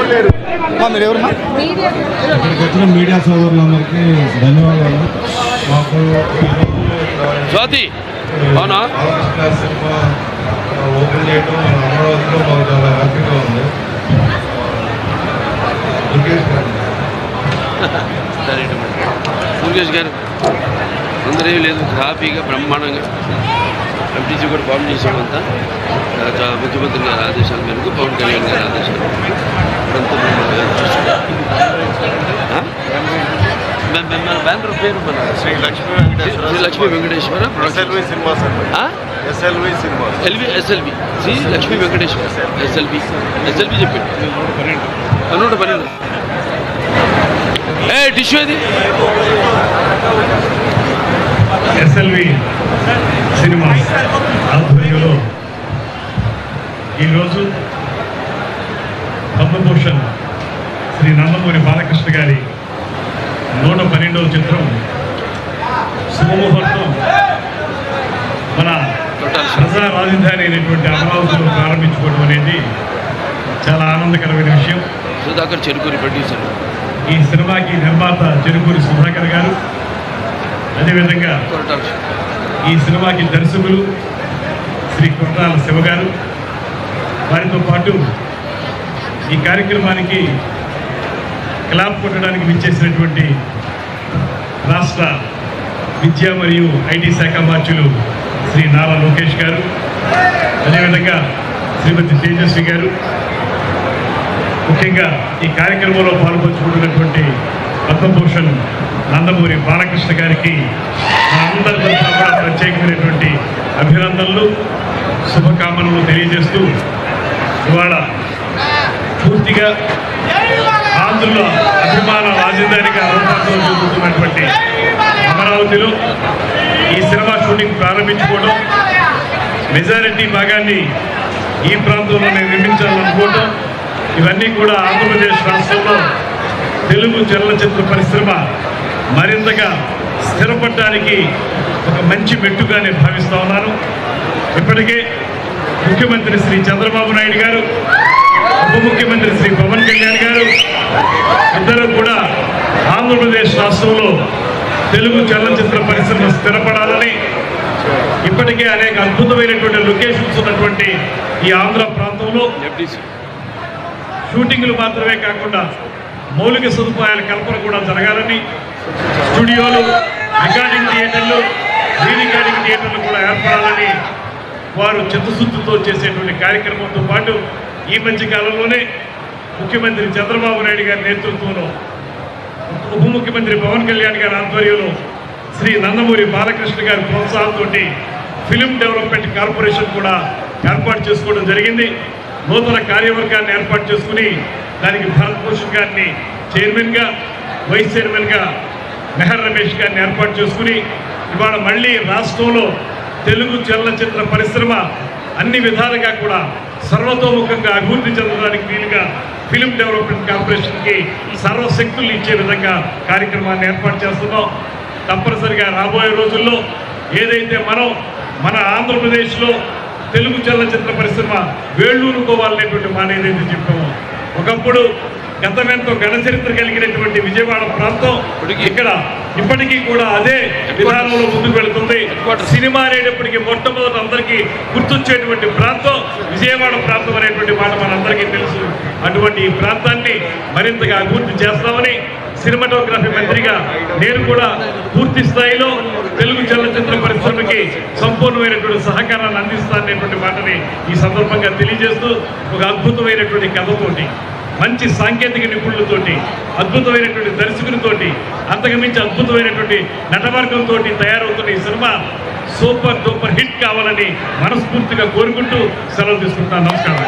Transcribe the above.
మీరు ఎవరు? ఇక్కడికి వచ్చిన మీడియా సోదరులందరికీ ధన్యవాదాలు. మాకు స్వాతి అవునా సినిమా ఓపెన్ చేయడం మన అమరావతిలో మాకు చాలా హ్యాపీగా ఉంది. మురుగేష్ గారు అందరూ లేదు, హ్యాపీగా బ్రహ్మాండంగా ఎంపీసీ కూడా ఫామ్ చేసామంతా. ముఖ్యమంత్రి గారి ఆదేశాల మేరకు, పవన్ కళ్యాణ్ గారి ఆదేశాల మేరకు బ్యానర్ పేరు మన Sri Lakshmi Venkateswara SLV cinemas. SLV Sri Lakshmi Venkateswara SLV చెప్పి 112 టిష్యూ అది ఎస్ఎల్వి సినిమా ఆధ్వర్యంలో ఈరోజు పద్మభూషణ్ శ్రీ నందమూరి బాలకృష్ణ గారి 112వ చిత్రం శుభముహూర్తం మన ప్రజా రాజధాని అయినటువంటి అమరావతిలో ప్రారంభించుకోవడం అనేది చాలా ఆనందకరమైన విషయం. సుధాకర్ చెరుకూరి ప్రొడ్యూసర్, ఈ సినిమాకి నిర్మాత చెరుకూరి సుధాకర్ గారు, అదేవిధంగా ఈ సినిమాకి దర్శకులు శ్రీ కొట్టాల శివ గారు, వారితో పాటు ఈ కార్యక్రమానికి క్లాప్ కొట్టడానికి విచ్చేసినటువంటి రాష్ట్ర విద్యా మరియు ఐటీ శాఖ మార్చులు శ్రీ నారా లోకేష్ గారు, అదేవిధంగా శ్రీమతి తేజస్వి గారు, ముఖ్యంగా ఈ కార్యక్రమంలో పాల్పంచుకుంటున్నటువంటి పద్మభూషణ్ నందమూరి బాలకృష్ణ గారికి అందరి తరఫున కూడా ప్రత్యేకమైనటువంటి అభినందనలు, శుభకామనలు తెలియజేస్తూ ఇవాళ పూర్తిగా ఆంధ్రుల అభిమాన రాజధానిగా రూపాంతరం చెందుతున్నటువంటి అమరావతిలో ఈ సినిమా షూటింగ్ ప్రారంభించుకోవడం, మెజారిటీ భాగాన్ని ఈ ప్రాంతంలోనే నిర్మించాలనుకోవడం, ఇవన్నీ కూడా ఆంధ్రప్రదేశ్ రాష్ట్రంలో తెలుగు చలనచిత్ర పరిశ్రమ మరింతగా స్థిరపడడానికి ఒక మంచి మెట్టుగా నేను భావిస్తా ఉన్నాను. ఇప్పటికే ముఖ్యమంత్రి శ్రీ చంద్రబాబు నాయుడు గారు, ఉప ముఖ్యమంత్రి శ్రీ పవన్ కళ్యాణ్ గారు ఇద్దరు కూడా ఆంధ్రప్రదేశ్ రాష్ట్రంలో తెలుగు చలనచిత్ర పరిశ్రమ స్థిరపడాలని ఇప్పటికే అనేక అద్భుతమైనటువంటి లొకేషన్స్ ఉన్నటువంటి ఈ ఆంధ్ర ప్రాంతంలో షూటింగ్లు మాత్రమే కాకుండా మౌలిక సదుపాయాల కల్పన కూడా జరగాలని, స్టూడియోలు, రికార్డింగ్ థియేటర్లు, రీ రికార్డింగ్ థియేటర్లు కూడా ఏర్పడాలని వారు చిత్తశుద్ధితో చేసేటువంటి కార్యక్రమంతో పాటు ఈ మధ్య కాలంలోనే ముఖ్యమంత్రి చంద్రబాబు నాయుడు గారి నేతృత్వంలో, ఉప ముఖ్యమంత్రి పవన్ కళ్యాణ్ గారి ఆధ్వర్యంలో శ్రీ నందమూరి బాలకృష్ణ గారి ప్రోత్సాహంతో ఫిలిం డెవలప్మెంట్ కార్పొరేషన్ కూడా ఏర్పాటు చేసుకోవడం జరిగింది. నూతన కార్యవర్గాన్ని ఏర్పాటు చేసుకుని దానికి భరత్ భూషణ్ గారిని చైర్మన్గా, వైస్ చైర్మన్గా మెహర్ రమేష్ గారిని ఏర్పాటు చేసుకుని ఇవాళ మళ్ళీ రాష్ట్రంలో తెలుగు చలనచిత్ర పరిశ్రమ అన్ని విధాలుగా కూడా సర్వతోముఖంగా అభివృద్ధి చెందడానికి వీలుగా ఫిలిం డెవలప్మెంట్ కార్పొరేషన్కి సర్వశక్తులు ఇచ్చే విధంగా కార్యక్రమాన్ని ఏర్పాటు చేస్తున్నాం. తప్పనిసరిగా రాబోయే రోజుల్లో ఏదైతే మన ఆంధ్రప్రదేశ్లో తెలుగు చలనచిత్ర పరిశ్రమ వేళ్ళూరుకోవాలనేటువంటి మాట ఏదైతే చెప్పామో, ఒకప్పుడు గతమెంతో ఘనచరిత్ర కలిగినటువంటి విజయవాడ ప్రాంతం ఇక్కడ ఇప్పటికీ కూడా అదే విధానంలో ముందుకు వెళుతుంది. సినిమా అనేటప్పటికీ మొట్టమొదటి అందరికీ గుర్తొచ్చేటువంటి ప్రాంతం విజయవాడ ప్రాంతం అనేటువంటి మాట మనందరికీ తెలుసు. అటువంటి ఈ ప్రాంతాన్ని మరింతగా అభివృద్ధి చేస్తామని సినిమాటోగ్రఫీ మంత్రిగా నేను కూడా పూర్తి స్థాయిలో తెలుగు చలనచిత్ర పరిశ్రమకి సంపూర్ణమైనటువంటి సహకారాన్ని అందిస్తాననేటువంటి మాటని ఈ సందర్భంగా తెలియజేస్తూ, ఒక అద్భుతమైనటువంటి కథతోటి, మంచి సాంకేతిక నిపుణులతోటి, అద్భుతమైనటువంటి దర్శకులతోటి, అంతకుమించి అద్భుతమైనటువంటి నటవర్గంతో తయారవుతున్న ఈ సినిమా సూపర్ డూపర్ హిట్ కావాలని మనస్ఫూర్తిగా కోరుకుంటూ సెలవు తీసుకుంటున్నాను. నమస్కారం.